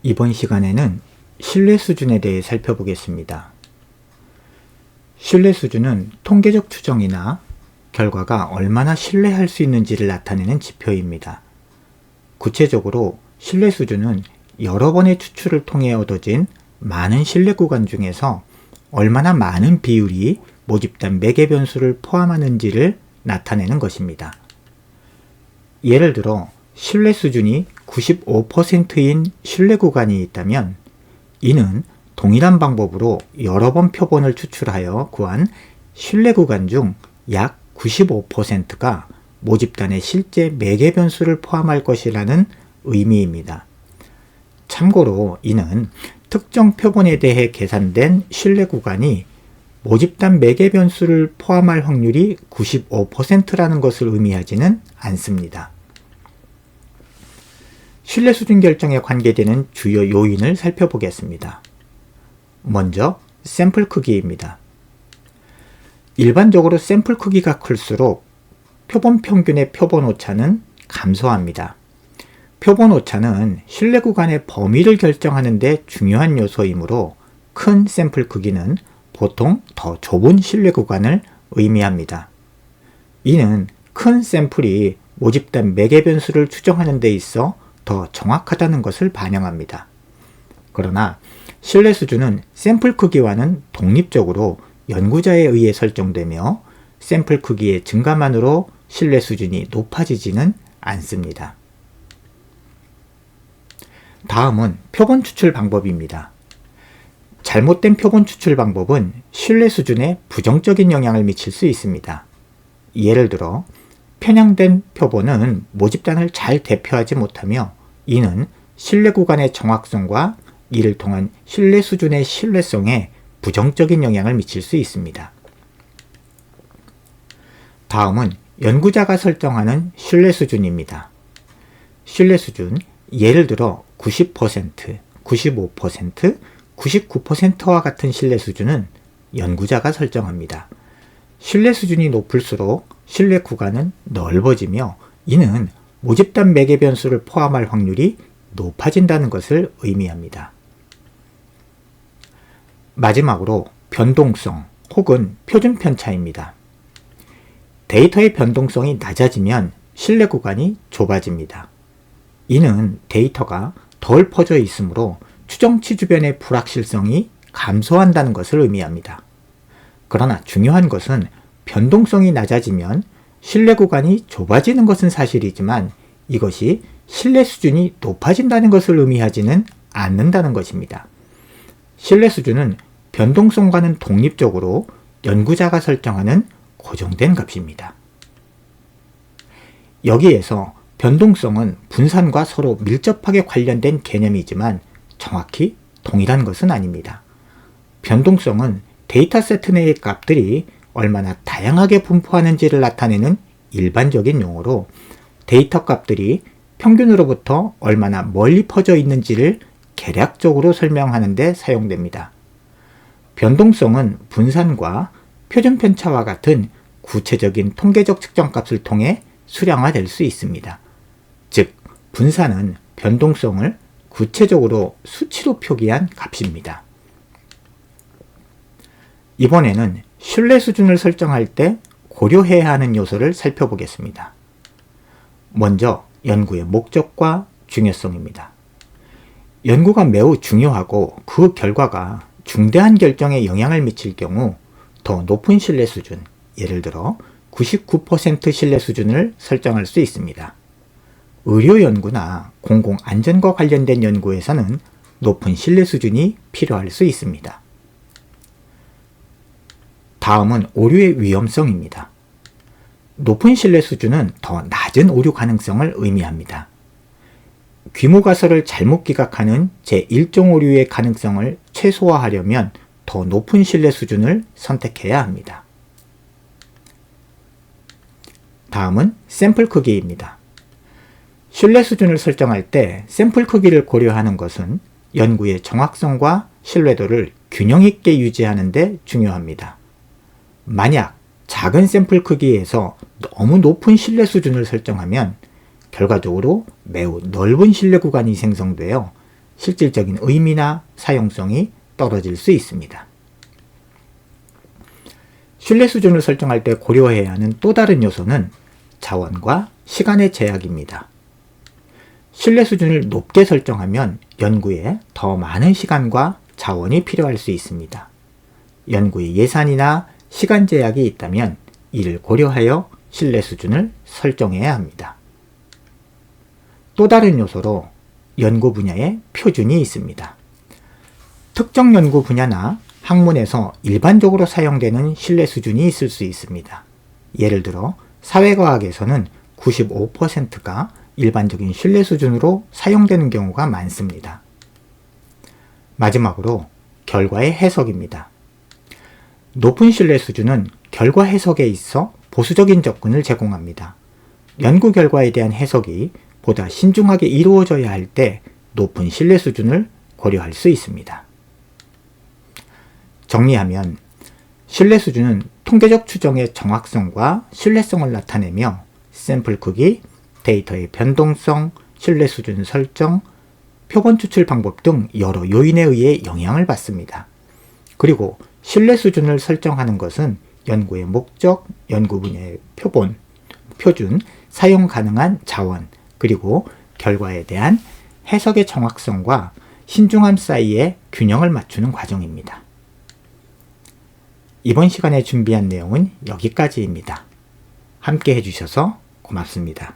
이번 시간에는 신뢰 수준에 대해 살펴보겠습니다. 신뢰 수준은 통계적 추정이나 결과가 얼마나 신뢰할 수 있는지를 나타내는 지표입니다. 구체적으로 신뢰 수준은 여러 번의 추출을 통해 얻어진 많은 신뢰 구간 중에서 얼마나 많은 비율이 모집단 매개 변수를 포함하는지를 나타내는 것입니다. 예를 들어 신뢰 수준이 95%인 신뢰 구간이 있다면 이는 동일한 방법으로 여러 번 표본을 추출하여 구한 신뢰 구간 중 약 95%가 모집단의 실제 매개 변수를 포함할 것이라는 의미입니다. 참고로 이는 특정 표본에 대해 계산된 신뢰 구간이 모집단 매개 변수를 포함할 확률이 95%라는 것을 의미하지는 않습니다. 신뢰 수준 결정에 관계되는 주요 요인을 살펴보겠습니다. 먼저 샘플 크기입니다. 일반적으로 샘플 크기가 클수록 표본 평균의 표본 오차는 감소합니다. 표본 오차는 신뢰 구간의 범위를 결정하는 데 중요한 요소이므로 큰 샘플 크기는 보통 더 좁은 신뢰 구간을 의미합니다. 이는 큰 샘플이 모집단 매개 변수를 추정하는 데 있어 더 정확하다는 것을 반영합니다. 그러나 신뢰 수준은 샘플 크기와는 독립적으로 연구자에 의해 설정되며 샘플 크기의 증가만으로 신뢰 수준이 높아지지는 않습니다. 다음은 표본 추출 방법입니다. 잘못된 표본 추출 방법은 신뢰 수준에 부정적인 영향을 미칠 수 있습니다. 예를 들어 편향된 표본은 모집단을 잘 대표하지 못하며 이는 신뢰 구간의 정확성과 이를 통한 신뢰 수준의 신뢰성에 부정적인 영향을 미칠 수 있습니다. 다음은 연구자가 설정하는 신뢰 수준입니다. 신뢰 수준, 예를 들어 90%, 95%, 99%와 같은 신뢰 수준은 연구자가 설정합니다. 신뢰 수준이 높을수록 신뢰 구간은 넓어지며 이는 모집단 매개 변수를 포함할 확률이 높아진다는 것을 의미합니다. 마지막으로 변동성 혹은 표준 편차입니다. 데이터의 변동성이 낮아지면 신뢰 구간이 좁아집니다. 이는 데이터가 덜 퍼져 있으므로 추정치 주변의 불확실성이 감소한다는 것을 의미합니다. 그러나 중요한 것은 변동성이 낮아지면 신뢰 구간이 좁아지는 것은 사실이지만 이것이 신뢰 수준이 높아진다는 것을 의미하지는 않는다는 것입니다. 신뢰 수준은 변동성과는 독립적으로 연구자가 설정하는 고정된 값입니다. 여기에서 변동성은 분산과 서로 밀접하게 관련된 개념이지만 정확히 동일한 것은 아닙니다. 변동성은 데이터 세트 내의 값들이 얼마나 다양하게 분포하는지를 나타내는 일반적인 용어로 데이터 값들이 평균으로부터 얼마나 멀리 퍼져 있는지를 계략적으로 설명하는 데 사용됩니다. 변동성은 분산과 표준 편차와 같은 구체적인 통계적 측정값을 통해 수량화될 수 있습니다. 즉, 분산은 변동성을 구체적으로 수치로 표기한 값입니다. 이번에는 신뢰 수준을 설정할 때 고려해야 하는 요소를 살펴보겠습니다. 먼저 연구의 목적과 중요성입니다. 연구가 매우 중요하고 그 결과가 중대한 결정에 영향을 미칠 경우 더 높은 신뢰 수준, 예를 들어 99% 신뢰 수준을 설정할 수 있습니다. 의료 연구나 공공안전과 관련된 연구에서는 높은 신뢰 수준이 필요할 수 있습니다. 다음은 오류의 위험성입니다. 높은 신뢰 수준은 더 낮은 오류 가능성을 의미합니다. 귀무가설을 잘못 기각하는 제1종 오류의 가능성을 최소화하려면 더 높은 신뢰 수준을 선택해야 합니다. 다음은 샘플 크기입니다. 신뢰 수준을 설정할 때 샘플 크기를 고려하는 것은 연구의 정확성과 신뢰도를 균형 있게 유지하는 데 중요합니다. 만약 작은 샘플 크기에서 너무 높은 신뢰 수준을 설정하면 결과적으로 매우 넓은 신뢰 구간이 생성되어 실질적인 의미나 사용성이 떨어질 수 있습니다. 신뢰 수준을 설정할 때 고려해야 하는 또 다른 요소는 자원과 시간의 제약입니다. 신뢰 수준을 높게 설정하면 연구에 더 많은 시간과 자원이 필요할 수 있습니다. 연구에 예산이나 시간 제약이 있다면 이를 고려하여 신뢰 수준을 설정해야 합니다. 또 다른 요소로 연구 분야의 표준이 있습니다. 특정 연구 분야나 학문에서 일반적으로 사용되는 신뢰 수준이 있을 수 있습니다. 예를 들어 사회과학에서는 95%가 일반적인 신뢰 수준으로 사용되는 경우가 많습니다. 마지막으로 결과의 해석입니다. 높은 신뢰 수준은 결과 해석에 있어 보수적인 접근을 제공합니다. 연구 결과에 대한 해석이 보다 신중하게 이루어져야 할 때 높은 신뢰 수준을 고려할 수 있습니다. 정리하면 신뢰 수준은 통계적 추정의 정확성과 신뢰성을 나타내며 샘플 크기, 데이터의 변동성, 신뢰 수준 설정, 표본 추출 방법 등 여러 요인에 의해 영향을 받습니다. 그리고 신뢰 수준을 설정하는 것은 연구의 목적, 연구 분야의 표준, 사용 가능한 자원, 그리고 결과에 대한 해석의 정확성과 신중함 사이의 균형을 맞추는 과정입니다. 이번 시간에 준비한 내용은 여기까지입니다. 함께 해주셔서 고맙습니다.